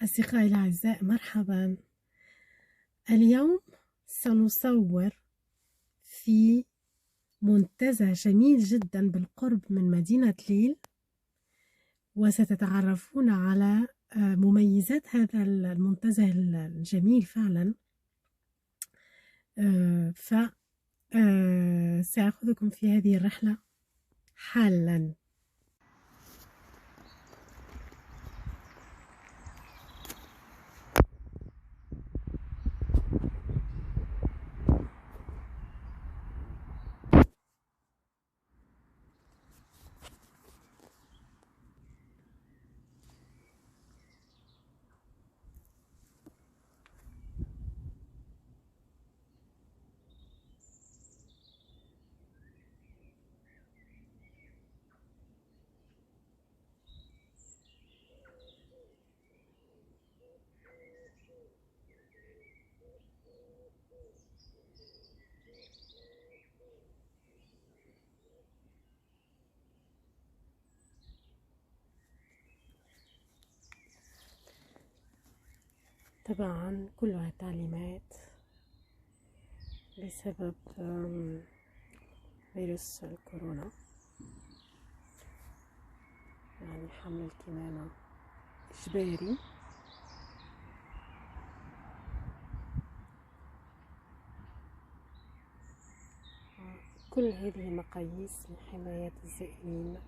أصدقائي الأعزاء، مرحبا. اليوم سنصور في منتزه جميل جدا بالقرب من مدينة ليل، وستتعرفون على مميزات هذا المنتزه الجميل فعلا. سأخذكم في هذه الرحلة حالا. طبعا كلها تعليمات بسبب فيروس الكورونا، يعني حمل الكمامة إجباري. كل هذه مقاييس لحماية الزائرين.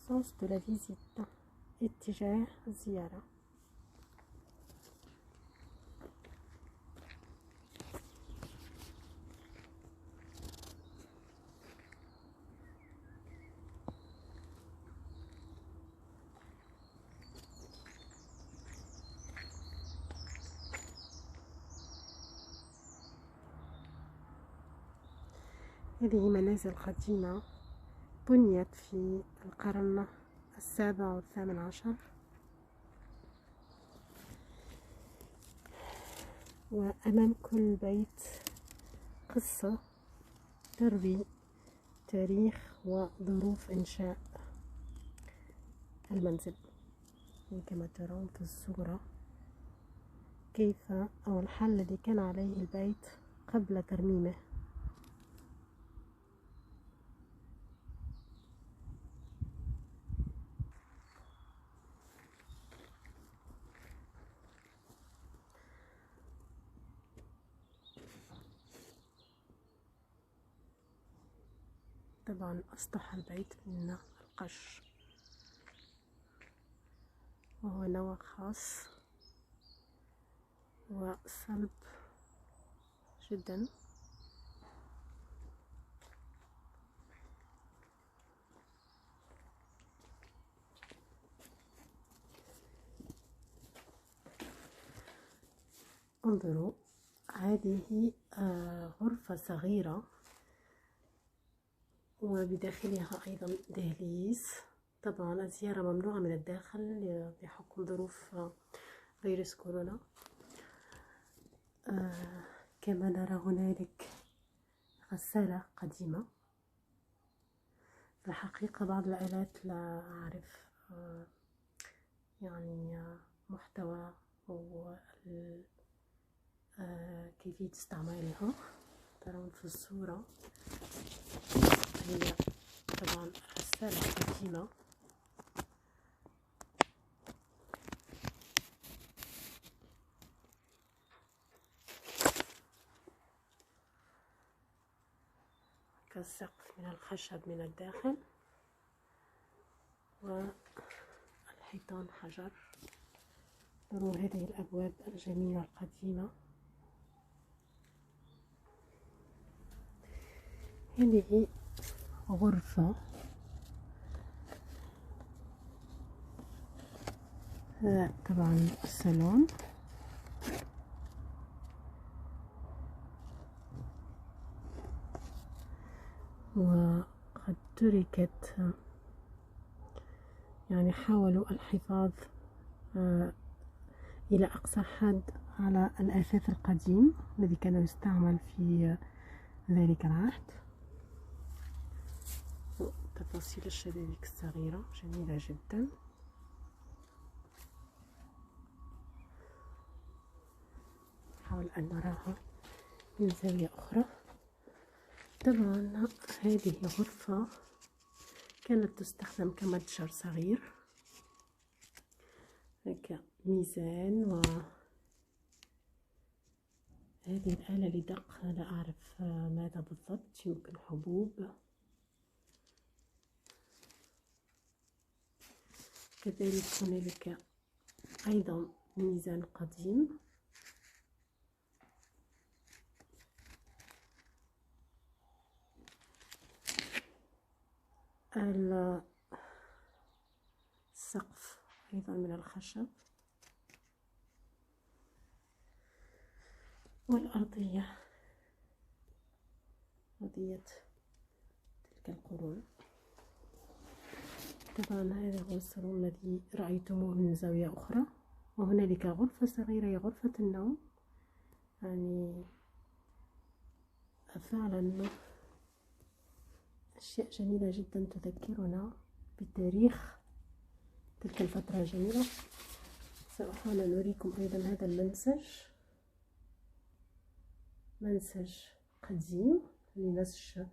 Sens de la visite، اتجاه الزيارة. هذه منازل قديمة بنيت في القرن 17 و18، وأمام كل بيت قصة تروي تاريخ وظروف إنشاء المنزل. كما ترون في الصورة كيف أو الحال الذي كان عليه البيت قبل ترميمه. طبعا أسطح البيت من القش، وهو نوع خاص وصلب جدا. انظروا، هذه غرفة صغيرة وبداخلها أيضا دهليز. طبعا الزيارة ممنوعة من الداخل بحكم ظروف فيروس كورونا. كما نرى هنالك غسالة قديمة. الحقيقة بعض الآلات لا أعرف يعني محتوى أو كيفية استعمالها. ترون في الصورة هي طبعا غسالة قديمة، كالسقف من الخشب من الداخل، والحيطان حجر. ترون هذه الأبواب الجميلة القديمة. هذه غرفة، هذا طبعا الصالون، وقد تركت، يعني حاولوا الحفاظ إلى أقصى حد على الأثاث القديم الذي كان يستعمل في ذلك العهد. تفاصيل الشبابيك الصغيرة جميلة جدا. نحاول أن نراها من زاوية أخرى. طبعا هذه غرفة كانت تستخدم كمتجر صغير، هكا ميزان، وهذه الآلة لدق لا أعرف ماذا بالضبط، يمكن حبوب. كذلك هنالك أيضا ميزان قديم، السقف أيضا من الخشب، والأرضية أرضية تلك القرون. طبعا هذا هو الصالون الذي رأيتموه من زاوية أخرى. وهنالك غرفة صغيرة هي غرفة النوم، يعني فعلا أشياء جميلة جدا تذكرنا بتاريخ تلك الفترة الجميلة. سأحاول أن أريكم أيضا هذا المنسج، منسج قديم لنسج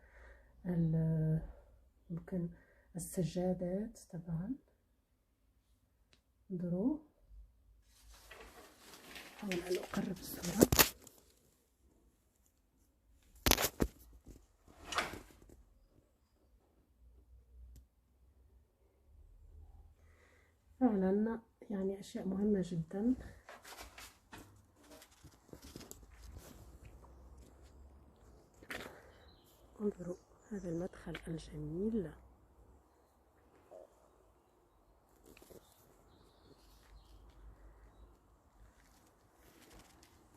يمكن السجادات. طبعا انظروا، أحاول أن أقرب الصورة. فعلا يعني أشياء مهمة جدا. انظروا هذا المدخل الجميل.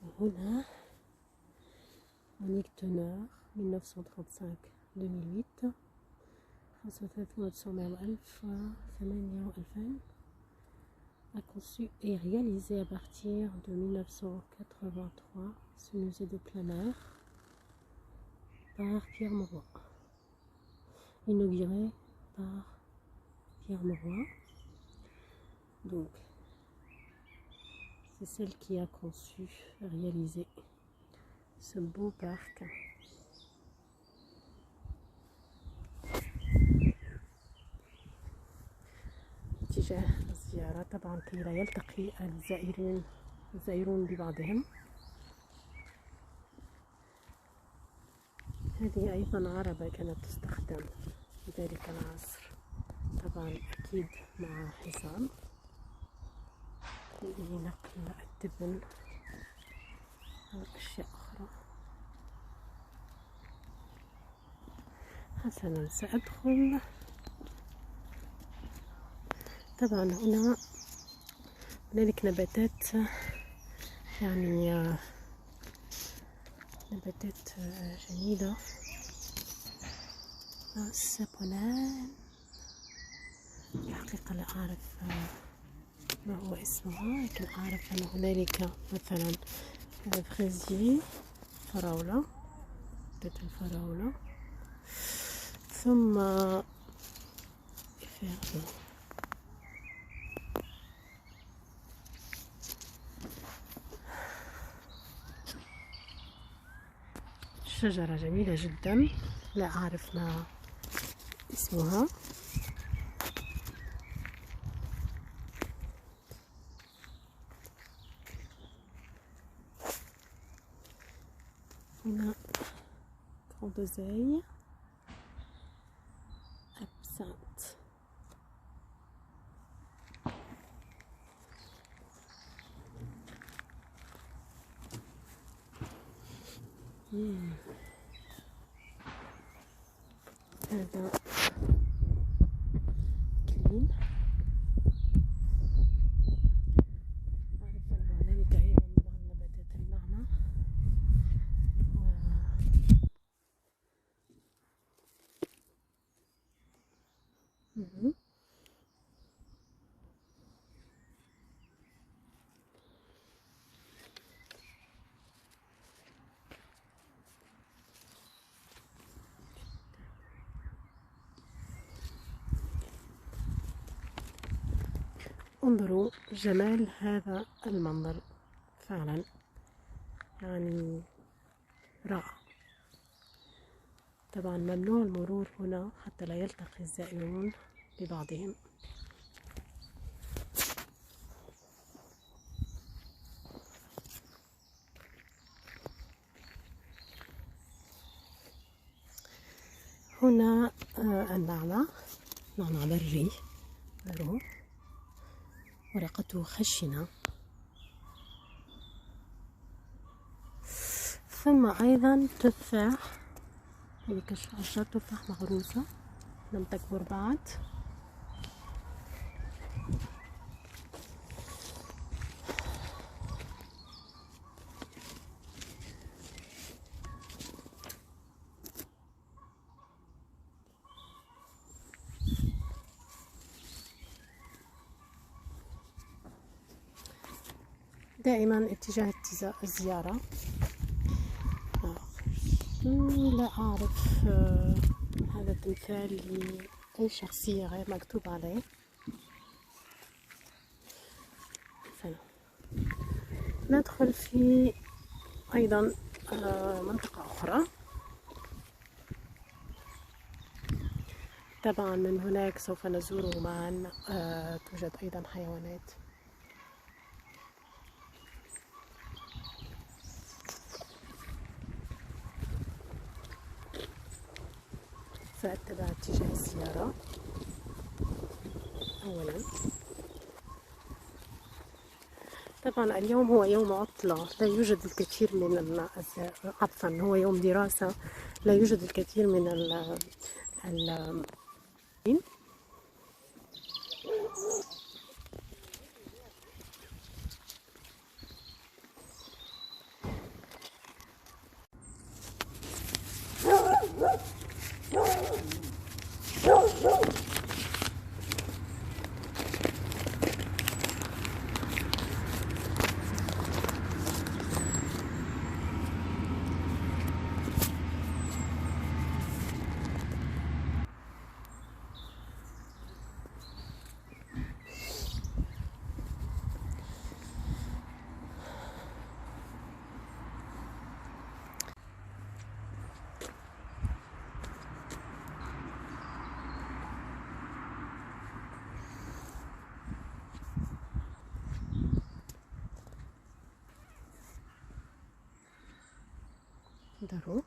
وهنا مونيك تونور 1935-2008، 35 a conçu et réalisé à partir de 1983 ce musée de plein air par Pierre Mauroy, inauguré par Pierre Mauroy. Donc c'est celle qui a conçu et réalisé ce beau parc. اتجاه الزيارة طبعا كي لا يلتقي الزائرون ببعضهم. هذه أيضا عربة كانت تستخدم في ذلك العصر، طبعا أكيد مع حصان لنقل التبن وأشياء أخرى. حسنا سأدخل. طبعا هنالك نباتات، يعني نباتات جميلة. السابونان الحقيقة لا أعرف ما هو اسمها، لكن أعرف أن هنالك مثلا فريزي، فراولة، نبات الفراولة، ثم شجرة جميلة جدا، لا أعرف ما اسمها. هنا كوندوزاي أبسنت. هذا كلين. أعرف أن هنالك أيضا بعض النباتات الناعمة انظروا جمال هذا المنظر، فعلا يعني رائع. طبعا ممنوع المرور هنا حتى لا يلتقي الزائرون ببعضهم. هنا النعناع، نعناع بري، ورقته خشنة. ثم أيضا تفاح، هذه كشاشة تفاح مغروسة لم تكبر بعد. دائما اتجاه الزيارة. لا أعرف هذا تمثال لأي شخصية غير مكتوب عليه. ندخل في أيضا منطقة أخرى. طبعا من هناك سوف نزور معا. توجد أيضا حيوانات. سأتبع اتجاه السيارة. أولا طبعا اليوم هو يوم عطلة، لا يوجد الكثير من عفوا هو يوم دراسة، لا يوجد الكثير من انظروا،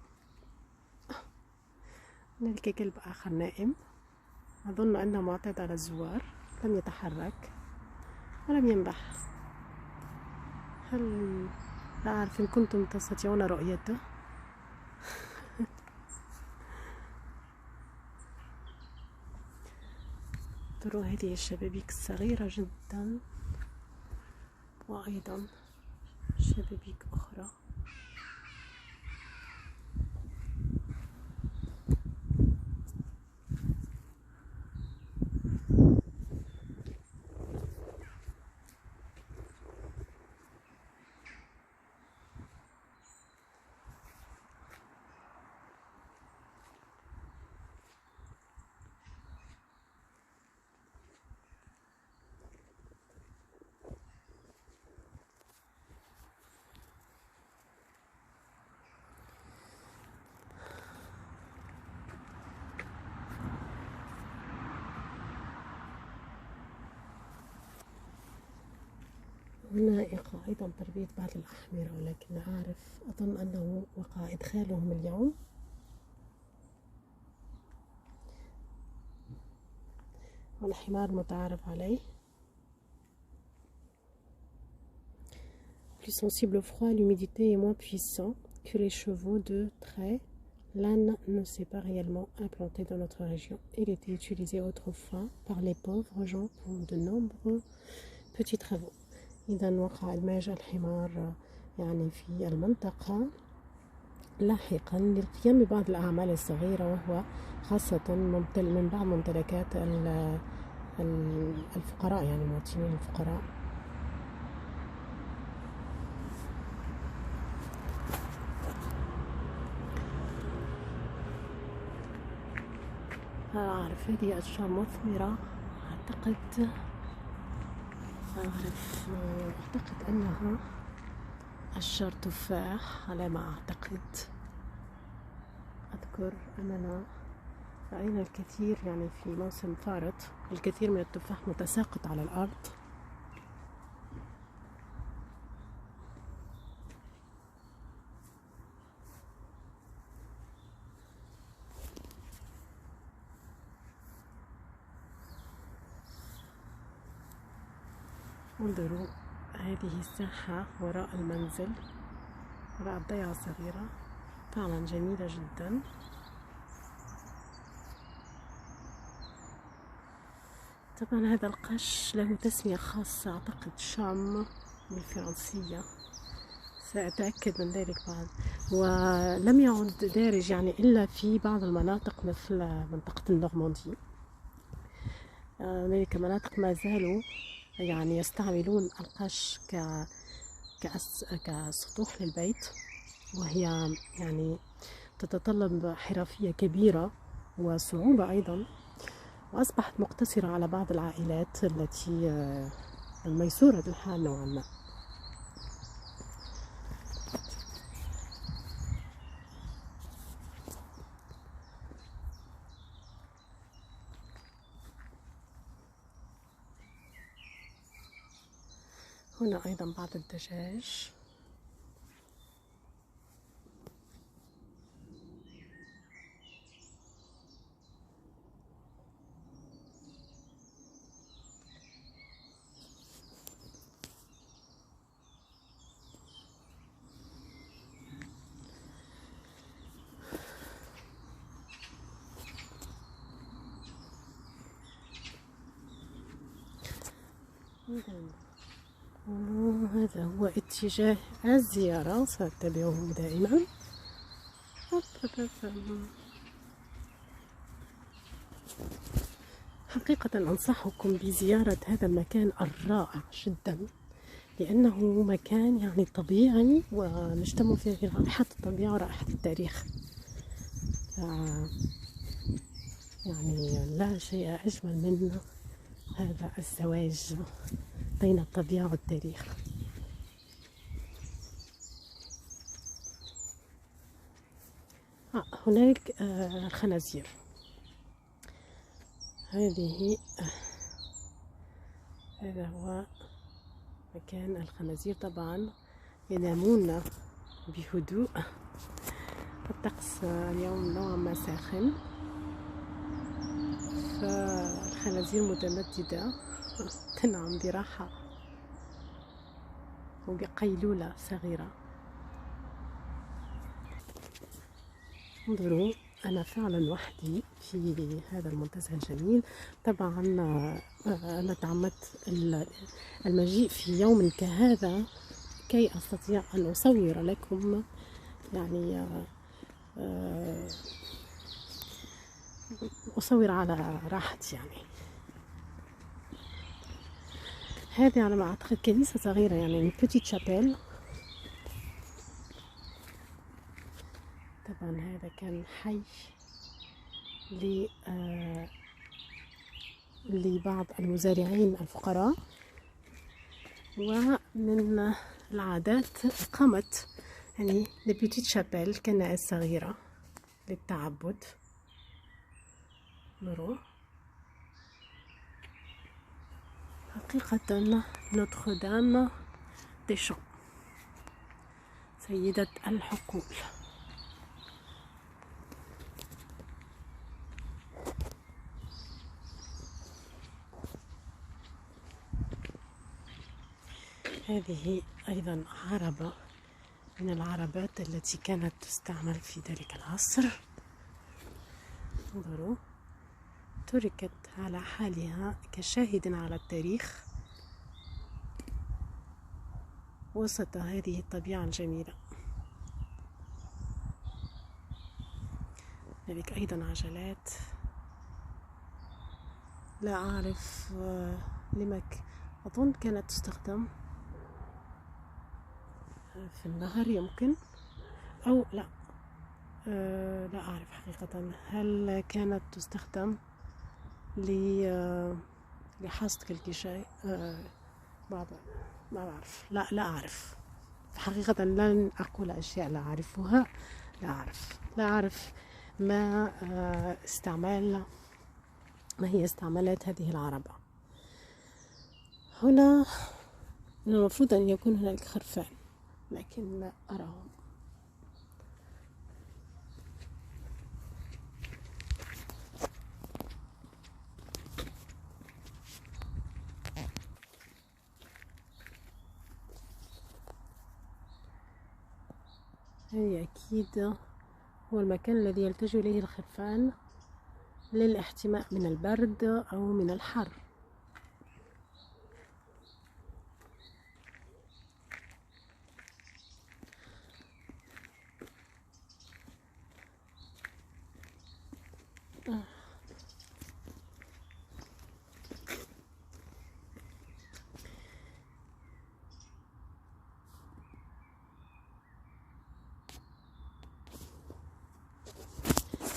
هنالك كلب آخر نائم، أظن أنه معتاد على الزوار، لم يتحرك ولم ينبح. هل لا أعرف إن كنتم تستطيعون رؤيته. تروا هذه الشبابيك الصغيرة جدا، وأيضا شبابيك أخرى. هنا يقع أيضا تربية بعض الأحمر، ولكن لا أعرف، أظن أنه وقع إدخالهم اليوم. والحمار متعارف عليه. Plus sensible au froid, à l'humidité et moins puissant que les chevaux de trait, l'âne ne s'est pas réellement implanté dans notre région. Il était utilisé autrefois par les pauvres gens pour de nombreux petits travaux. إذا وقع إدماج الحمار يعني في المنطقة لاحقا للقيام ببعض الأعمال الصغيرة، وهو خاصة من بعض ممتلكات الفقراء، يعني المواطنين الفقراء. أعرف هذه أشجار مثمرة، أعتقد أنها أشجار تفاح على ما أعتقد. أذكر أننا رأينا الكثير، يعني في موسم فارط، الكثير من التفاح متساقط على الأرض. انظروا هذه الساحة وراء المنزل، وراء الضيعة الصغيرة، فعلا جميلة جدا. طبعا هذا القش له تسمية خاصة، أعتقد شام بالفرنسية، سأتأكد من ذلك بعد. ولم يعد دارج يعني إلا في بعض المناطق مثل منطقة النورماندي. هناك مناطق ما زالوا يعني يستعملون القش كسطوح للبيت، وهي يعني تتطلب حرفية كبيرة وصعوبة أيضا، وأصبحت مقتصرة على بعض العائلات التي الميسورة الحال نوعا ما. هنا أيضا بعض الدجاج. هذا هو اتجاه الزيارة، سأتبعه دائما. حقيقة أنصحكم بزيارة هذا المكان الرائع جدا، لأنه مكان يعني طبيعي ونجتمع فيه رائحة الطبيعة ورائحة التاريخ. يعني لا شيء أجمل من هذا الزواج بين الطبيعة والتاريخ. هناك الخنازير. هذا هو مكان الخنازير. طبعا ينامون بهدوء. الطقس اليوم نوعا ما ساخن، فالخنازير متمددة تنعم براحة وبقيلولة صغيرة. انظروا، أنا فعلا وحدي في هذا المنتزه الجميل. طبعا أنا تعمدت المجيء في يوم كهذا كي أستطيع أن أصور لكم، يعني أصور على راحتي. يعني هذه على ما أعتقد كنيسة صغيرة، يعني بيتيت شابيل. طبعا هذا كان حي لبعض المزارعين الفقراء، ومن العادات إقامة يعني بيتيت شابيل، كنائس صغيرة للتعبد. نروح حقيقة نوتردام دي شامبر، سيدة الحقول. هذه أيضا عربة من العربات التي كانت تستعمل في ذلك العصر. انظروا، تركت على حالها كشاهد على التاريخ وسط هذه الطبيعة الجميلة. هناك أيضا عجلات، لا أعرف لما أظن كانت تستخدم في النهر يمكن، أو لا، لا أعرف حقيقة هل كانت تستخدم لحصد كل شيء. ما أعرف، لا أعرف حقيقة. لن أقول أشياء لا أعرفها. لا أعرف ما هي استعمالات هذه العربة. هنا من المفروض أن يكون هناك خرفان لكن لا أراهم. هذه أكيد هو المكان الذي يلتجئ إليه الخرفان للاحتماء من البرد أو من الحر.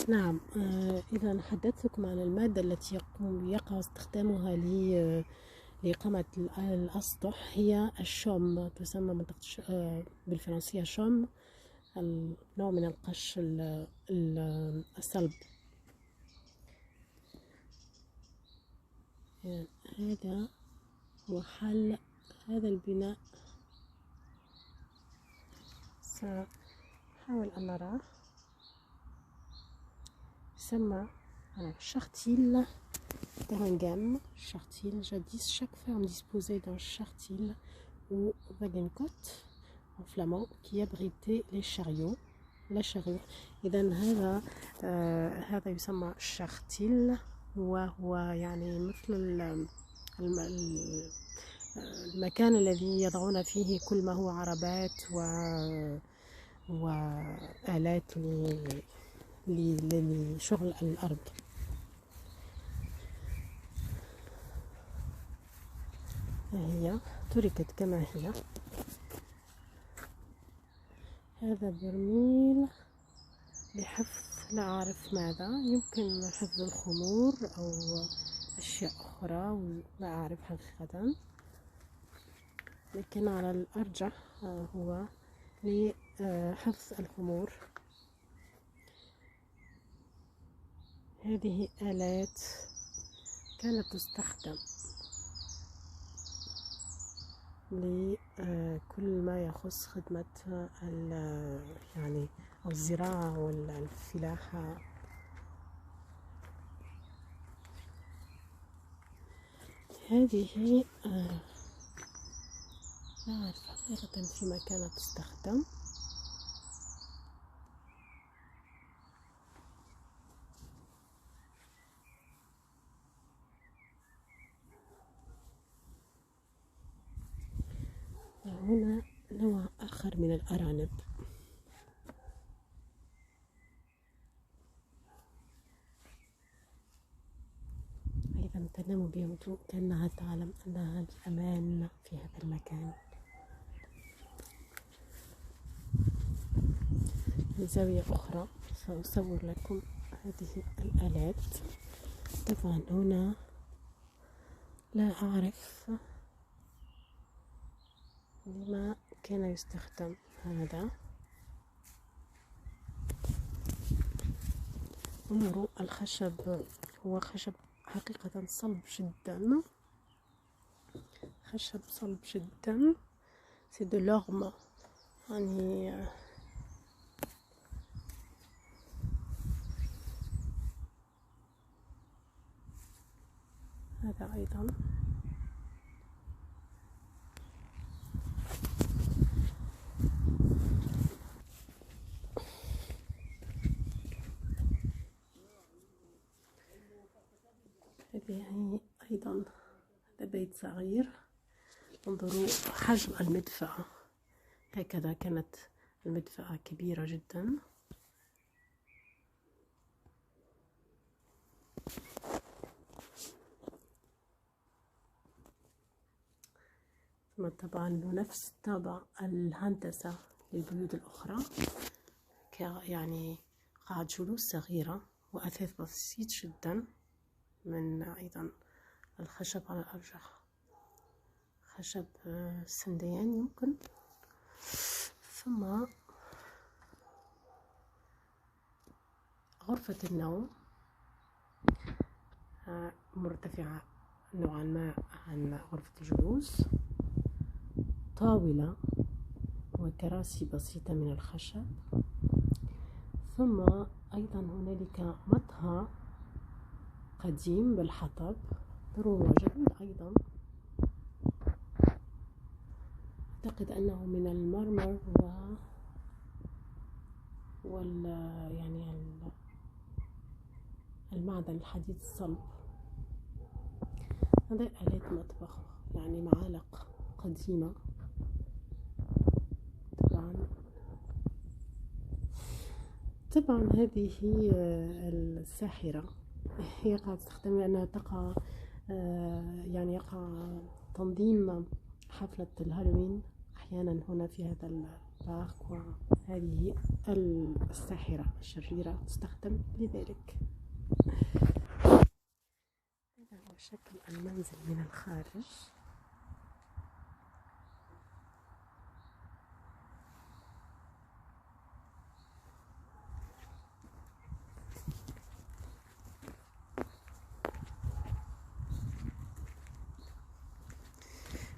نعم، إذا حدثتكم عن المادة التي يقع استخدامها لإقامة الأسطح، هي الشوم، تسمى منطقة بالفرنسية شوم، نوع من القش الصلب. هذا هو حل هذا البناء، سنحاول أن نراه. يسمى chartil d'un gamme. Chartil, jadis, chaque ferme disposait d'un chartil ou wagencote en flamand qui abritait les chariots. La charrue. إذا هذا يسمى chartil، وهو يعني مثل المكان الذي يضعون فيه كل ما هو عربات وآلات لشغل الأرض. هي تركت كما هي. هذا برميل لحفظ لا أعرف ماذا، يمكن حفظ الخمور أو أشياء أخرى، لا أعرف حقيقة، لكن على الأرجح هو لحفظ الخمور. هذه آلات كانت تستخدم لكل ما يخص خدمة يعني الزراعة والفلاحة. هذه لا أعرف حقيقة فيما كانت تستخدم. هنا نوع آخر من الأرانب. أيضا تنام بهدوء كأنها تعلم أنها الأمان في هذا المكان. من زاوية أخرى سأصور لكم هذه الآلات. طبعا هنا لا أعرف لما كان يستخدم هذا. انظروا الخشب، هو خشب حقيقة صلب جدا، خشب صلب جدا، سي دو لورم يعني. هذا أيضا هذه أيضا هذا بيت صغير. انظروا حجم المدفأة، هكذا كانت المدفأة كبيرة جدا. ثم طبعا نفس طابع الهندسة للبيوت الأخرى، يعني قاعة جلوس صغيرة وأثاث بسيط جدا من أيضا الخشب على الأرجح، خشب سنديان يمكن. ثم غرفة النوم مرتفعة نوعا ما عن غرفة الجلوس، طاولة وكراسي بسيطة من الخشب. ثم أيضا هنالك مطهى قديم بالحطب، ضروري جميل أيضا، أعتقد أنه من المرمر يعني المعدن الحديد الصلب. هذا آلات مطبخ، يعني معالق قديمة. طبعا هذه الساحرة هي قاعدة تستخدم لأنها تقع يعني يقع تنظيم حفلة الهالوين أحيانا هنا في هذا البارك، وهذه الساحرة الشريرة تستخدم لذلك. هذا هو شكل المنزل من الخارج.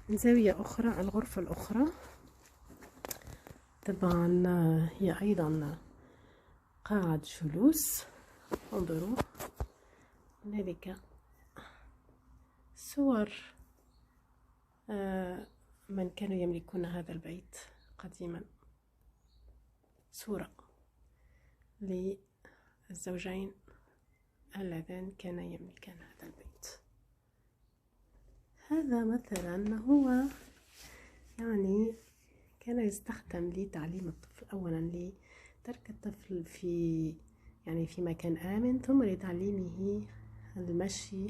من زاوية أخرى الغرفة الأخرى طبعا هي أيضا قاعة جلوس. انظروا هنالك صور من كانوا يملكون هذا البيت قديما، صورة للزوجين اللذان كانا يملكان هذا البيت. هذا مثلا هو يعني كان يستخدم لتعليم الطفل، أولا لترك الطفل في مكان آمن، ثم لتعليمه المشي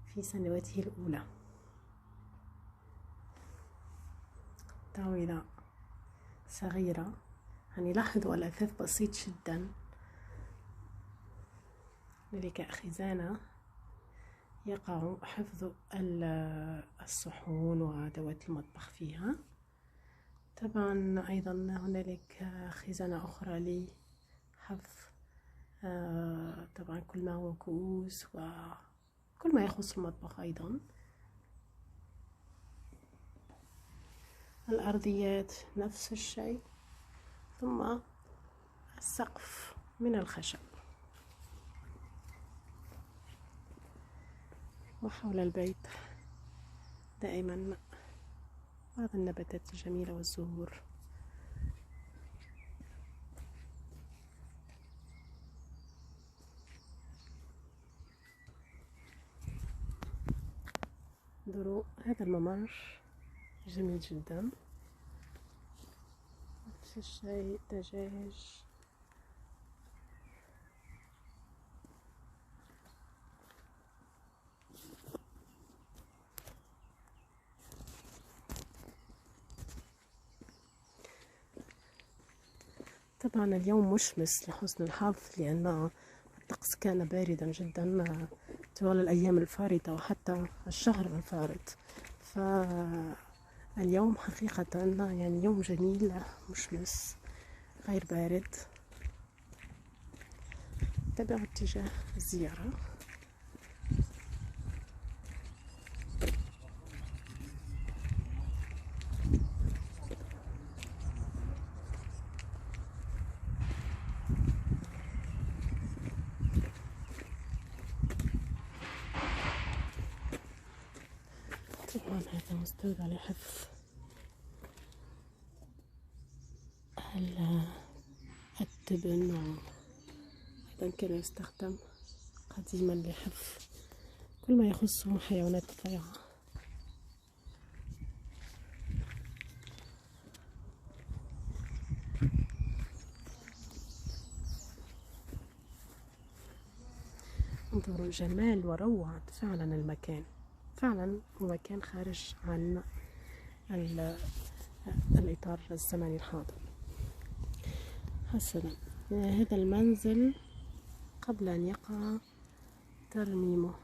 في سنواته الأولى. طاولة صغيرة، يعني لاحظوا الأثاث بسيط جدا. هنالك خزانة يقع حفظ الصحون وأدوات المطبخ فيها. طبعا أيضا هنالك خزانة أخرى لحفظ طبعا كل ما هو كؤوس وكل ما يخص المطبخ. أيضا الأرضيات نفس الشيء، ثم السقف من الخشب. وحول البيت دائما بعض النباتات الجميلة والزهور. انظروا هذا الممر جميل جدا، نفس الشيء دجاج. طبعا اليوم مشمس لحسن الحظ، لأن الطقس كان باردا جدا طوال الأيام الفارطة وحتى الشهر الفارط. فاليوم حقيقة يعني يوم جميل مشمس غير بارد. تبعوا اتجاه الزيارة. مستودع لحفظ التبن، وأيضا كان يستخدم قديما لحفظ كل ما يخص حيوانات الطبيعة. انظروا جمال وروعة فعلا المكان، فعلا مكان خارج عن الإطار الزمني الحاضر. حسنا، هذا المنزل قبل أن يقع ترميمه.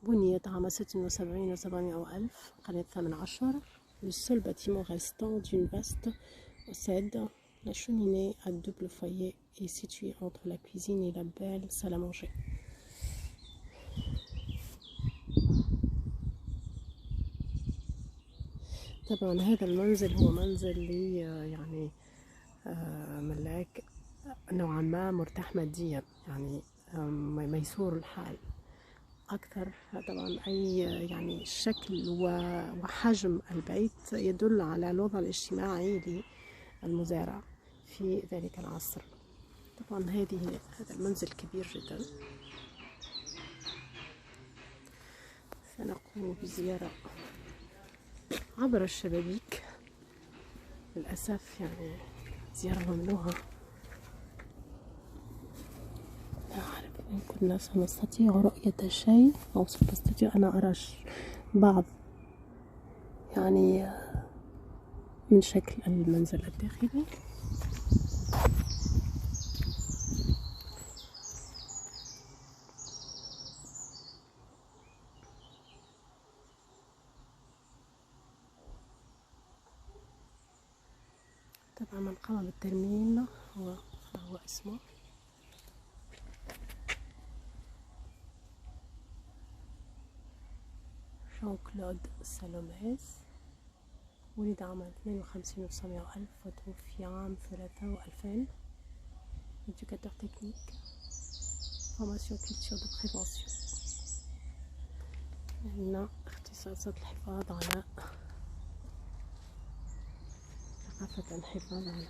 بنيت عام 76 و700 وألف القرن الثامن عشر. Le seul bâtiment restant d'une vaste possède la cheminée à double foyer est située entre la cuisine et la belle salle à manger. طبعا هذا المنزل هو منزل لي يعني ملاك نوعا ما مرتاح ماديا، يعني ميسور الحال أكثر. طبعا أي يعني شكل وحجم البيت يدل على الوضع الاجتماعي للمزارع في ذلك العصر. طبعا هذا المنزل كبير جدا. سنقوم بزيارة عبر الشبابيك، للأسف يعني زيارة ممنوعة. لا أعرف إن كنا سنستطيع رؤية شيء أو سنستطيع أن أرى بعض يعني من شكل المنزل الداخلي. طبعا من قام بالترميم هو اسمه جان كلود سالوميز. ولد عام 52 و900 ألف وتوفي عام 2000. éducateur technique, formation culture de prévention. عندنا اختصاصات الحفاظ على ثقافة الحفاظ على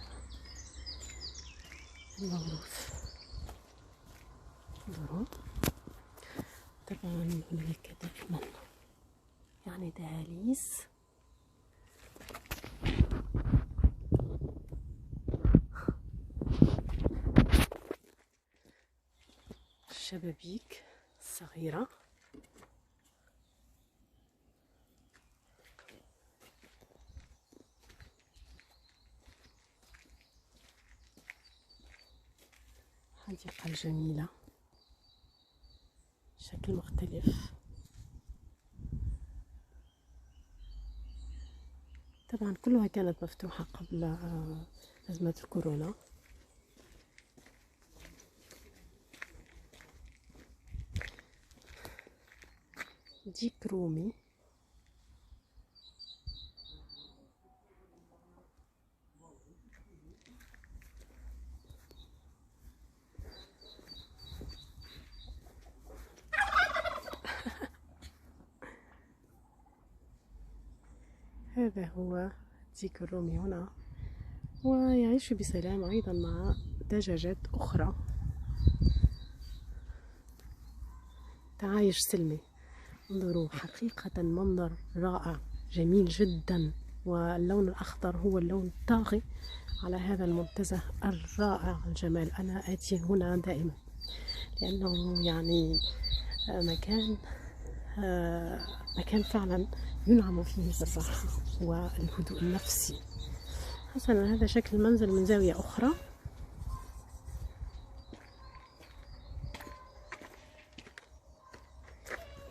الموروث. انظروا، طبعا هناك دائما يعني دهاليز الشبابيك الصغيرة. الحديقة الجميلة شكل مختلف. طبعا كلها كانت مفتوحة قبل أزمة الكورونا. ديك رومي، هذا هو ديك الرومي هنا، ويعيش بسلام أيضا مع دجاجات أخرى. تعايش سلمي. انظروا، حقيقة منظر رائع جميل جدا، واللون الأخضر هو اللون الطاغي على هذا المنتزه الرائع الجمال. أنا آتي هنا دائما لأنه يعني مكان فعلا ينعم فيه بالراحة والهدوء النفسي. حسنا، هذا شكل المنزل من زاوية أخرى.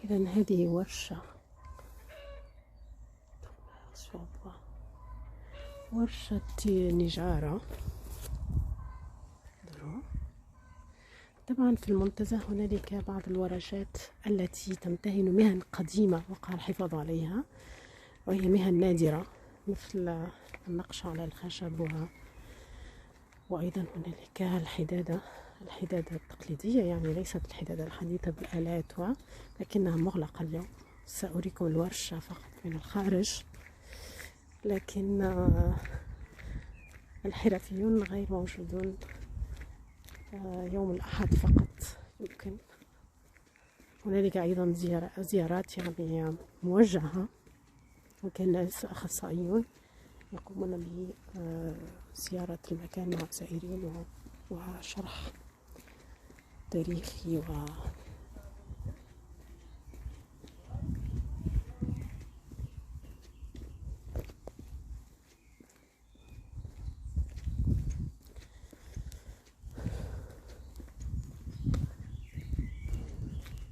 إذن هذه ورشة نجارة. طبعا في المنتزه هنالك بعض الورشات التي تمتهن مهن قديمة وقع الحفاظ عليها، وهي مهن نادرة مثل النقش على الخشب وأيضا هنالك الحدادة التقليدية، يعني ليست الحدادة الحديثة بالآلات لكنها مغلقة اليوم. سأريكم الورشة فقط من الخارج، لكن الحرفيون غير موجودون. يوم الأحد فقط يمكن. هنالك أيضا زيارات يعني موجهة، وكان ناس أخصائيون يقومون بزيارة المكان مع الزائرين وشرح تاريخي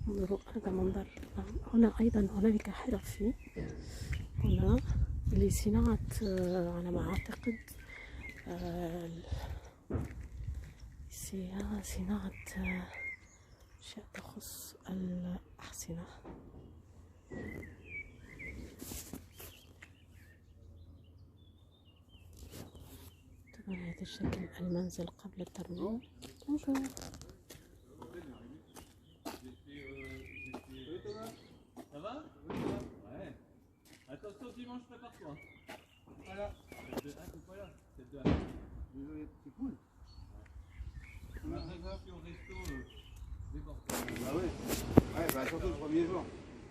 انظروا هذا منظر. هنا أيضا هنالك حرفي هنا لصناعة على ما أعتقد صناعة أشياء تخص الأحصنة. طبعا هذا الشكل المنزل قبل الترميم. Ça va? Ouais. Attention dimanche, prépare-toi. Voilà. Voilà. C'est cool. On a réservé au resto débordé. Ah ouais. Ouais, bah surtout le premier jour.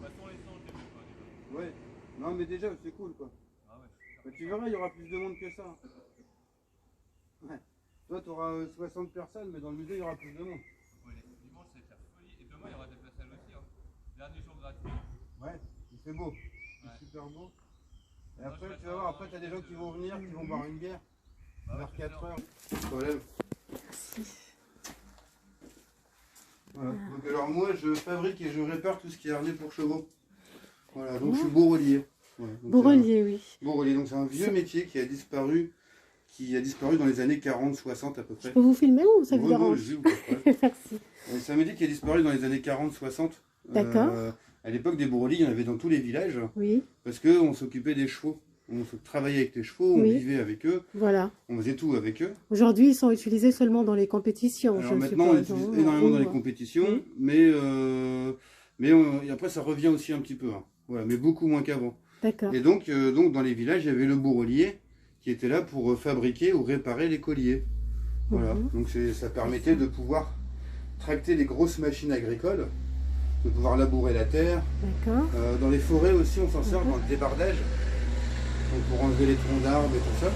Passons les songes, je sais pas. Ouais. Non mais déjà c'est cool quoi. Ah ouais. Bah, tu verras, il y aura plus de monde que ça. Ouais. Toi tu auras 60 personnes, mais dans le musée il y aura plus de monde. Ouais, dimanche c'est la folie. Et demain il y aura des places à aussi. Hein. Dernier jour gratuit. Ouais, il fait beau. C'est super beau. Et après, tu vas voir, après, t'as des gens qui vont venir, qui vont boire une bière. Vers 4 heures. Problème. Voilà. Donc, alors, moi, je fabrique et je répare tout ce qui est harnais pour chevaux. Voilà, donc je suis bourrelier. Voilà, Bourrelier, oui. Bourrelier, donc c'est un vieux métier qui a disparu dans les années 40-60 à peu près. Je peux vous filmer ou ça vous dérange? Merci. C'est un métier qui a disparu dans les années 40-60. D'accord. À l'époque des bourreliers, il y en avait dans tous les villages. Oui. Parce qu'on s'occupait des chevaux. On travaillait avec les chevaux, on vivait avec eux. Voilà. On faisait tout avec eux. Aujourd'hui, ils sont utilisés seulement dans les compétitions. Alors maintenant, on utilise énormément dans les compétitions, mais après, ça revient aussi un petit peu. Hein. Voilà, mais beaucoup moins qu'avant. D'accord. Et donc, dans les villages, il y avait le bourrelier qui était là pour fabriquer ou réparer les colliers. Voilà. Donc ça permettait de pouvoir tracter les grosses machines agricoles, de pouvoir labourer la terre. D'accord. Dans les forêts aussi, on s'en sert dans le débardage, donc pour enlever les troncs d'arbres et tout ça.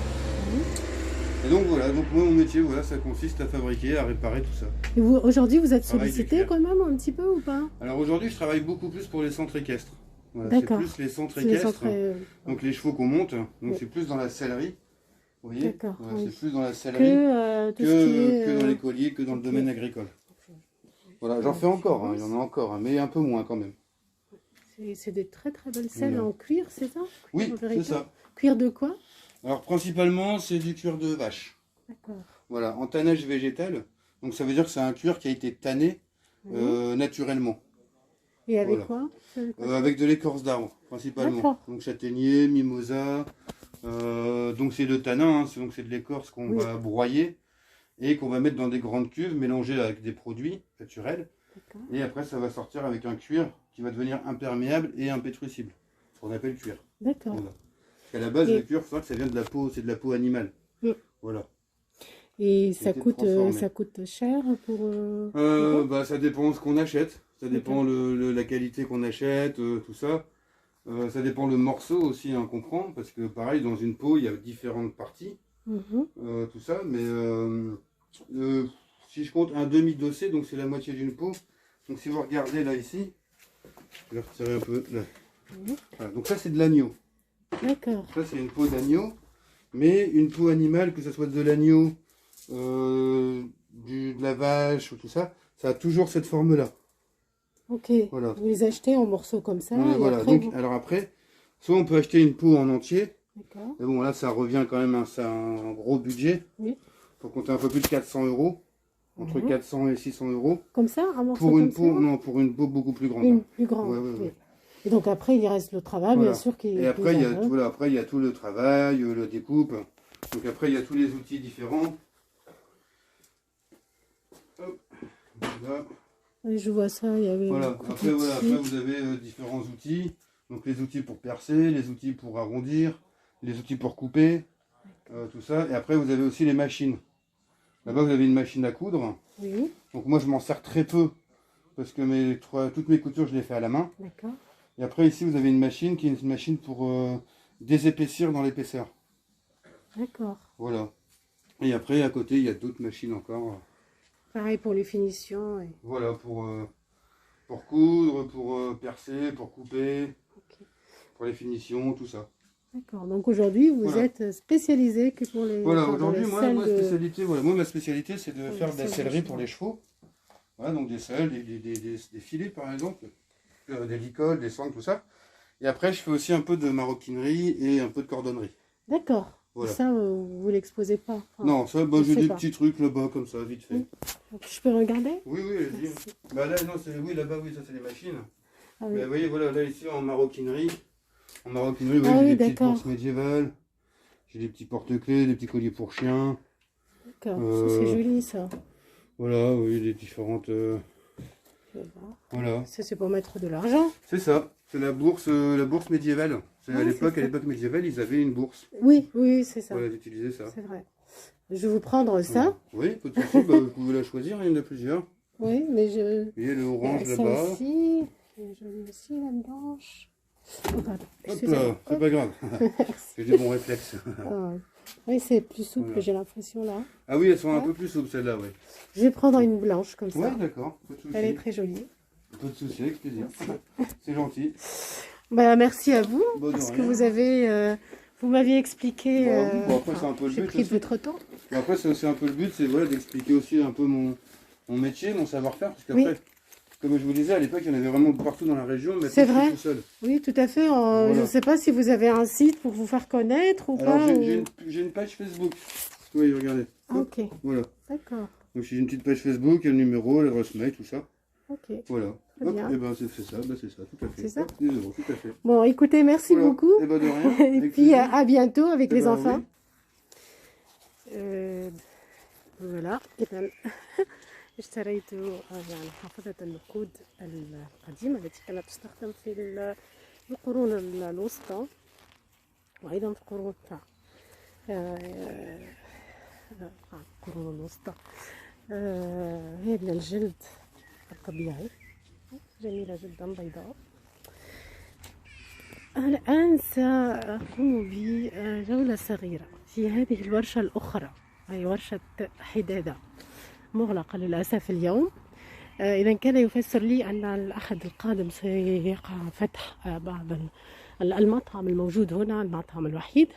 Et donc voilà, donc moi mon métier, voilà, ça consiste à fabriquer, à réparer tout ça. Et vous, aujourd'hui, vous êtes sollicité quand même un petit peu ou pas? Alors aujourd'hui, je travaille beaucoup plus pour les centres équestres. Voilà, c'est plus les centres équestres, donc les chevaux qu'on monte, donc c'est plus dans la sellerie. Vous voyez, voilà, c'est plus dans la sellerie que dans les colliers, que dans le domaine agricole. Voilà, j'en fais encore, hein, il y en a encore, hein, mais un peu moins quand même. C'est des très très belles selles en cuir, c'est ça? Oui, c'est ça. Cuir de quoi? Alors principalement, c'est du cuir de vache. D'accord. Voilà, en tannage végétal. Donc ça veut dire que c'est un cuir qui a été tanné naturellement. Et avec quoi? Avec de l'écorce d'arbre, principalement. Donc châtaignier, mimosa. Donc c'est le tanin, hein, donc c'est de l'écorce qu'on va broyer et qu'on va mettre dans des grandes cuves mélangées avec des produits naturels. Et après ça va sortir avec un cuir qui va devenir imperméable et impétrissible. Ce qu'on appelle cuir. D'accord. Voilà. Parce qu'à la base, le cuir, ça vient de la peau, c'est de la peau animale. Voilà. Et ça coûte cher pour... bah, ça dépend de ce qu'on achète. Ça dépend la qualité qu'on achète, tout ça. Ça dépend le morceau aussi hein, qu'on prend. Parce que pareil, dans une peau, il y a différentes parties. Tout ça. Mais si je compte un demi-dossé, donc c'est la moitié d'une peau. Donc si vous regardez là ici, je vais retirer un peu là. Voilà, donc ça c'est de l'agneau. D'accord. Ça c'est une peau d'agneau. Mais une peau animale, que ce soit de l'agneau, de la vache ou tout ça, ça a toujours cette forme-là. Ok. Voilà. Vous les achetez en morceaux comme ça. Voilà. Après, donc, alors après, soit on peut acheter une peau en entier. D'accord. Mais bon, là, ça revient quand même à un gros budget. Oui. Faut compter un peu plus de 400 €. Entre 400 et 600 €. Comme ça, un morceau pour une comme peau, ça non, pour une peau beaucoup plus grande. Une plus grande. Oui. Et donc après, il reste le travail, bien sûr. Et après, il y a tout le travail, le découpe. Donc après, il y a tous les outils différents. Hop, voilà. Oui, je vois ça, il y avait Voilà. beaucoup Après, voilà. d'outils. Après, vous avez différents outils. Donc les outils pour percer, les outils pour arrondir, les outils pour couper, tout ça. Et après, vous avez aussi les machines. Là-bas, vous avez une machine à coudre. Oui, Donc moi, je m'en sers très peu parce que toutes mes coutures, je les fais à la main. d'accord. Et après, ici, vous avez une machine qui est une machine pour désépaissir dans l'épaisseur. D'accord. Voilà. Et après, à côté, il y a d'autres machines encore. Pareil pour les finitions. Et... Voilà, pour coudre, pour percer, pour couper, Ok. pour les finitions, tout ça. D'accord. Donc aujourd'hui, vous Voilà. êtes spécialisé que pour les. Voilà, enfin, dans aujourd'hui, les moi, selles ma de- spécialité, voilà, moi, ma spécialité, c'est de Pour faire les de la selles de sellerie chevaux. pour les chevaux. Voilà, donc des selles, des filets, par exemple, des licoles, des sangles, tout ça. Et après, je fais aussi un peu de maroquinerie et un peu de cordonnerie. D'accord. Voilà. Ça, vous l'exposez pas. Enfin, Non, ça, bah, je j'ai sais des pas. petits trucs là-bas, comme ça, vite fait. Oui. Je peux regarder? Oui, oui, allez-y. Merci. Bah là, non, oui, là-bas, oui, ça, c'est les machines. Ah oui. Mais vous voyez, voilà, là, ici, en maroquinerie, vous Ah voyez, oui, j'ai des petites d'accord. bourses médiévales, j'ai des petits porte-clés, des petits colliers pour chiens. D'accord. Ça, c'est joli, ça. Voilà, oui, des différentes... Je vais voir. voilà. Ça, c'est pour mettre de l'argent. C'est ça, c'est la bourse médiévale. C'est Ah, à c'est ça. l'époque médiévale, ils avaient une bourse. Oui, oui, c'est ça. Voilà, ils utilisaient ça. C'est vrai. Je vais vous prendre ça. Oui, pas de souci, bah, vous pouvez la choisir, il y en a plusieurs. Oui, mais je. Vous voyez le orange ça là-bas. aussi. Et je mets aussi la blanche. Oh, pardon. Hop Excusez-moi. là, c'est Hop. pas grave. J'ai des bons réflexes. Ah, oui, c'est plus souple, Voilà. j'ai l'impression là. Ah oui, elles sont un peu plus souples celles-là, oui. Je vais prendre une blanche comme ça. Ouais, d'accord, pas de souci. Elle est très jolie. Pas de souci, avec plaisir. C'est gentil. Bah, merci à vous Bah, de parce que rien. vous avez, vous m'aviez expliqué. Bah oui, bon, après, c'est un peu le j'ai but pris aussi. votre temps. Et après, c'est aussi un peu le but, c'est voilà, d'expliquer aussi un peu mon métier, mon savoir-faire. Parce qu'après, Oui. comme je vous disais, à l'époque, il y en avait vraiment partout dans la région, mais C'est je suis vrai. tout seul. Oui, tout à fait. Je Voilà. ne sais pas si vous avez un site pour vous faire connaître ou Alors, pas. j'ai une page Facebook. Oui, regardez. Ah, ok, Voilà. d'accord. Donc, j'ai une petite page Facebook, il y a le numéro, l'adresse mail, tout ça. Ok. Voilà. Très Hop, bien. et ben, c'est ça, bah, c'est ça, tout à fait. C'est ça. Hop, 10 €, tout à fait. Bon, écoutez, merci Voilà. beaucoup. Et ben, de rien. Et avec puis plaisir. à bientôt avec Eh les ben, enfants. oui. فوالا إذا اشتريت يعني حافظة النقود القديمة التي كانت تستخدم في القرون الوسطى وأيضا في القرون القرون الوسطى. هي من الجلد الطبيعي، جميلة جدا، بيضاء. الآن سأقوم بجولة صغيرة في هذه الورشة الأخرى، أي ورشة حدادة مغلقة للأسف اليوم. إذا كان يفسر لي أن الأحد القادم سيقع فتح بعض المطعم الموجود هنا، المطعم الوحيد،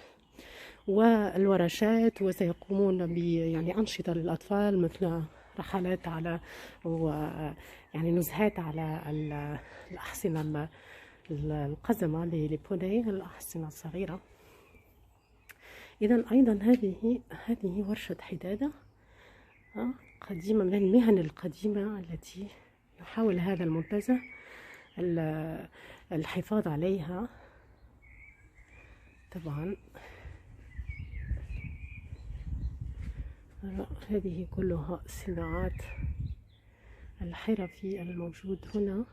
والورشات، وسيقومون يعني أنشطة للأطفال مثل رحلات على يعني نزهات على الأحصنة القزمة لبوني، الأحصنة الصغيرة. إذا أيضا هذه ورشة حدادة قديمة، من المهن القديمة التي يحاول هذا المنتزه الحفاظ عليها. طبعا هذه كلها صناعات الحرفي الموجود هنا،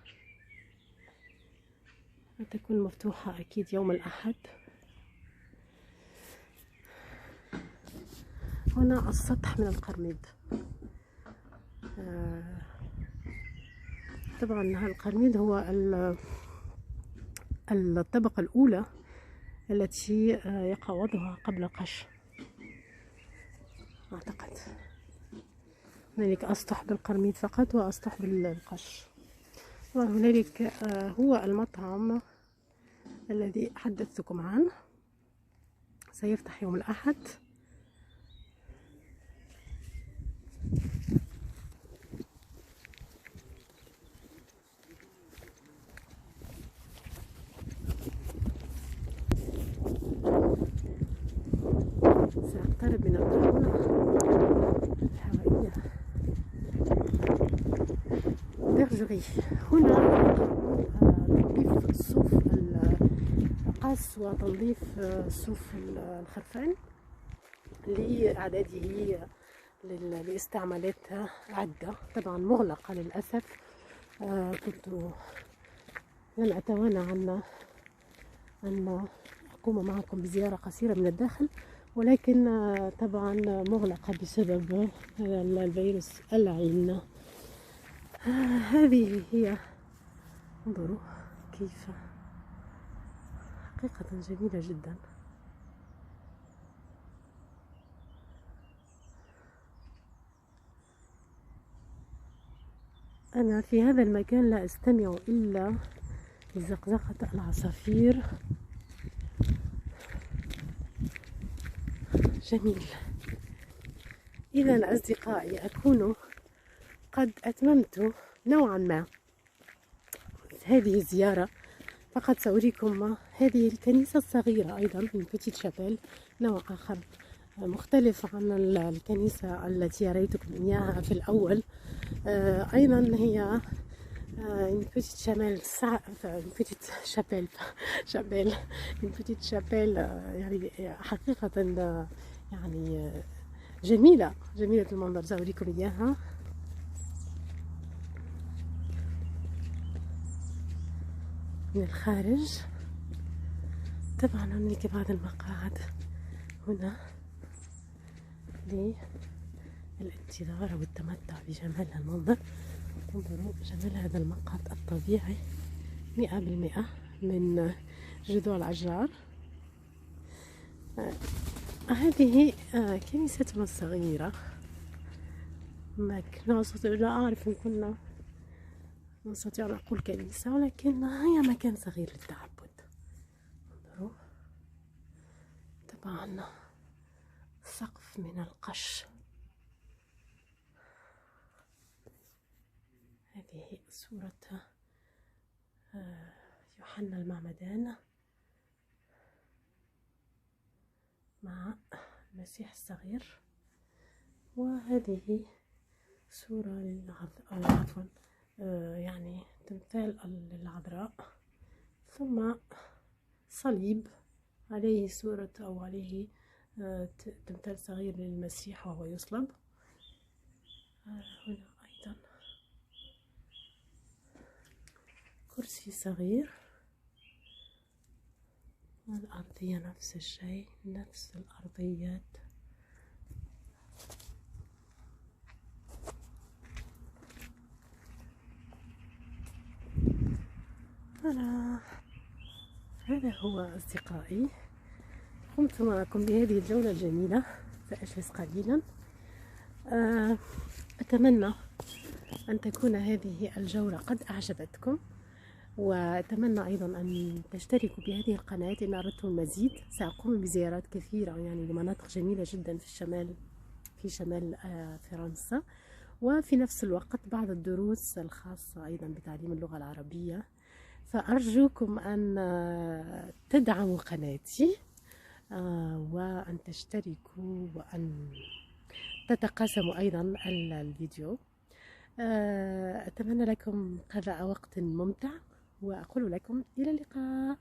تكون مفتوحة أكيد يوم الأحد. هنا السطح من القرميد. طبعا القرميد هو الطبقة الأولى التي يقع وضعها قبل القش. أعتقد هنالك أسطح بالقرميد فقط وأسطح بالقش. وهنالك هو المطعم الذي حدثتكم عنه، سيفتح يوم الأحد. سأقترب من الطاولة الهوائية برجري. هنا تنظيف الصوف القاس وتنظيف صوف الخرفان لإعداده لاستعمالات عدة، طبعا مغلقة للأسف. كنت لن أتوانى أن أقوم معكم بزيارة قصيرة من الداخل، ولكن طبعا مغلقة بسبب الفيروس اللعين. هذه هي، انظروا كيف حقيقة جميلة جدا. أنا في هذا المكان لا أستمع إلا لزقزقة العصافير. جميل. إذا أصدقائي، أكون قد أتممت نوعا ما هذه الزيارة. فقط سأريكم هذه الكنيسة الصغيرة أيضا من بيتيت شابيل، نوع آخر مختلف عن الكنيسة التي رأيتكم إياها في الأول. أيضا هي بيتيت شابيل يعني حقيقة يعني جميلة المنظر. سأريكم إياها. من الخارج طبعا هناك بعض المقاعد هنا للانتظار والتمتع بجمال المنظر. انظروا جمال هذا المقعد الطبيعي 100% من جذوع الأشجار. هذه كنيستنا الصغيرة. لا أعرف إن كنا نستطيع أن نقول كنيسة، ولكن هي مكان صغير للتعبد. انظروا طبعا سقف من القش. هذه صورة يوحنا المعمدان مع المسيح الصغير، وهذه صورة عفوا يعني تمثال للعذراء، ثم صليب عليه صورة أو عليه تمثال صغير للمسيح وهو يصلب. هنا أيضا كرسي صغير، والأرضية نفس الشيء، نفس الأرضيات. هذا هو أصدقائي، قمت معكم بهذه الجولة الجميلة. سأجلس قليلا. أتمنى أن تكون هذه الجولة قد أعجبتكم، وأتمنى أيضا أن تشتركوا بهذه القناة إن أردتم المزيد. سأقوم بزيارات كثيرة يعني لمناطق جميلة جدا في شمال فرنسا، وفي نفس الوقت بعض الدروس الخاصة أيضا بتعليم اللغة العربية. فأرجوكم أن تدعموا قناتي وأن تشتركوا وأن تتقاسموا أيضا الفيديو. أتمنى لكم قضاء وقت ممتع، وأقول لكم إلى اللقاء.